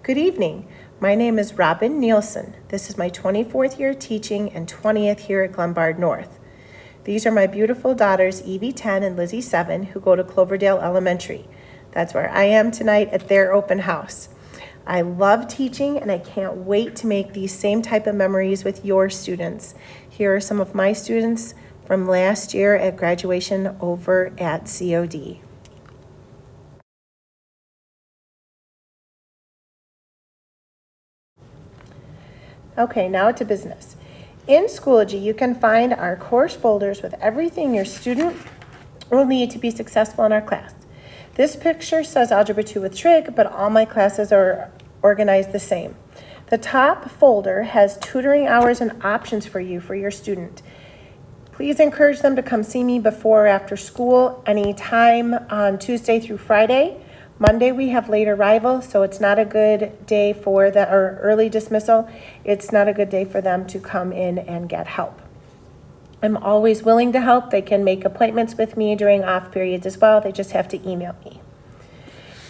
Good evening. My name is Robin Nielsen. This is my 24th year teaching and 20th year at Glenbard North. These are my beautiful daughters, Evie 10 and Lizzie 7, who go to Cloverdale Elementary. That's where I am tonight at their open house. I love teaching and I can't wait to make these same type of memories with your students. Here are some of my students from last year at graduation over at COD. Okay, now to business. In Schoology, you can find our course folders with everything your student will need to be successful in our class. This picture says Algebra 2 with Trig, but all my classes are organized the same. The top folder has tutoring hours and options for you, for your student. Please encourage them to come see me before or after school anytime on Tuesday through Friday. Monday we have late arrival, so it's not a good day for the early dismissal. It's not a good day for them to come in and get help. I'm always willing to help. They can make appointments with me during off periods as well. They just have to email me.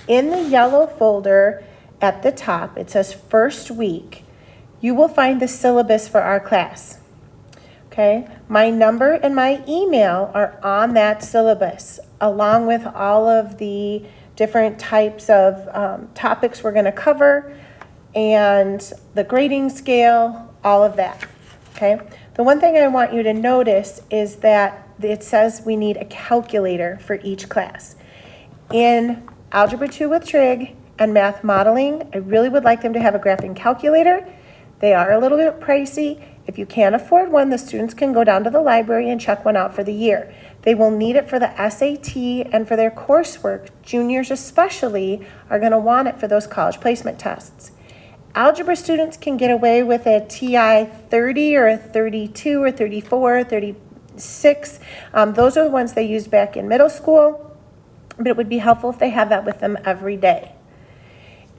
In the yellow folder at the top, it says first week. You will find the syllabus for our class. Okay, my number and my email are on that syllabus, along with all of the different types of topics we're going to cover and the grading scale, all of that. Okay, the one thing I want you to notice is that it says we need a calculator for each class. In Algebra 2 with Trig and Math Modeling, I really would like them to have a graphing calculator. They are a little bit pricey. If you can't afford one, the students can go down to the library and check one out for the year. They will need it for the SAT and for their coursework. Juniors especially are going to want it for those college placement tests. Algebra students can get away with a TI 30 or a 32 or 34, 36. Those are the ones they used back in middle school, but it would be helpful if they have that with them every day.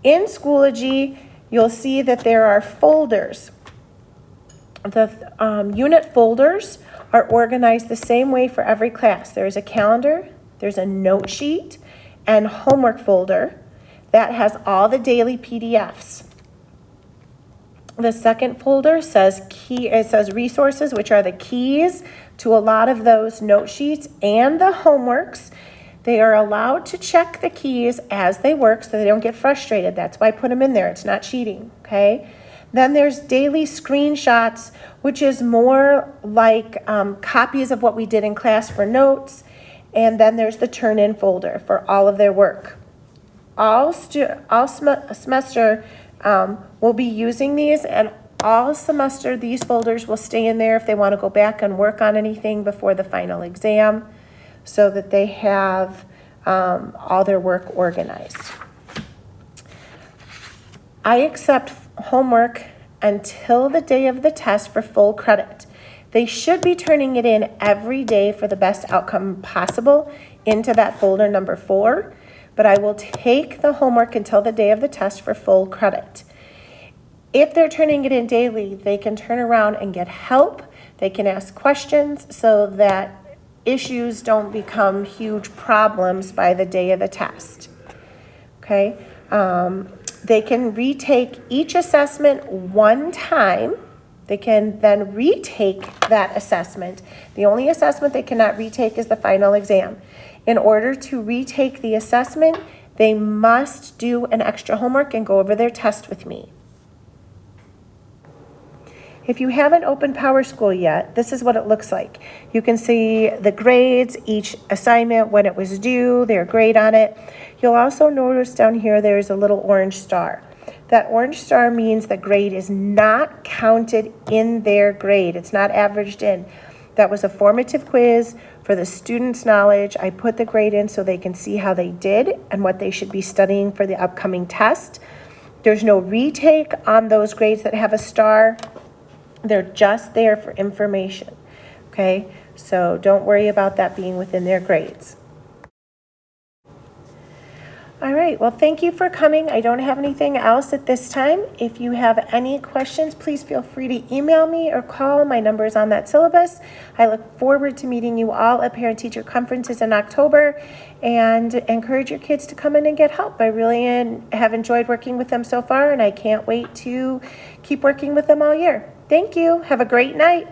In Schoology, you'll see that there are folders. The unit folders are organized the same way for every class. There's a calendar, there's a note sheet, and homework folder that has all the daily PDFs. The second folder says resources, which are the keys to a lot of those note sheets and the homeworks. They are allowed to check the keys as they work so they don't get frustrated. That's why I put them in there. It's not cheating, okay? Then there's daily screenshots, which is more like copies of what we did in class for notes. And then there's the turn-in folder for all of their work. All semester we'll be using these, and all semester these folders will stay in there if they want to go back and work on anything before the final exam, so that they have all their work organized. I accept homework until the day of the test for full credit. They should be turning it in every day for the best outcome possible into that folder number 4, but I will take the homework until the day of the test for full credit. If they're turning it in daily, they can turn around and get help. They can ask questions so that issues don't become huge problems by the day of the test. Okay? They can retake each assessment one time. They can then retake that assessment. The only assessment they cannot retake is the final exam. In order to retake the assessment, they must do an extra homework and go over their test with me. If you haven't opened PowerSchool yet, this is what it looks like. You can see the grades, each assignment, when it was due, their grade on it. You'll also notice down here there's a little orange star. That orange star means the grade is not counted in their grade. It's not averaged in. That was a formative quiz for the students' knowledge. I put the grade in so they can see how they did and what they should be studying for the upcoming test. There's no retake on those grades that have a star. They're just there for information, okay? So don't worry about that being within their grades. All right, well, thank you for coming. I don't have anything else at this time. If you have any questions, please feel free to email me or call. My number is on that syllabus. I look forward to meeting you all at parent-teacher conferences in October, and encourage your kids to come in and get help. I really have enjoyed working with them so far, and I can't wait to keep working with them all year. Thank you. Have a great night.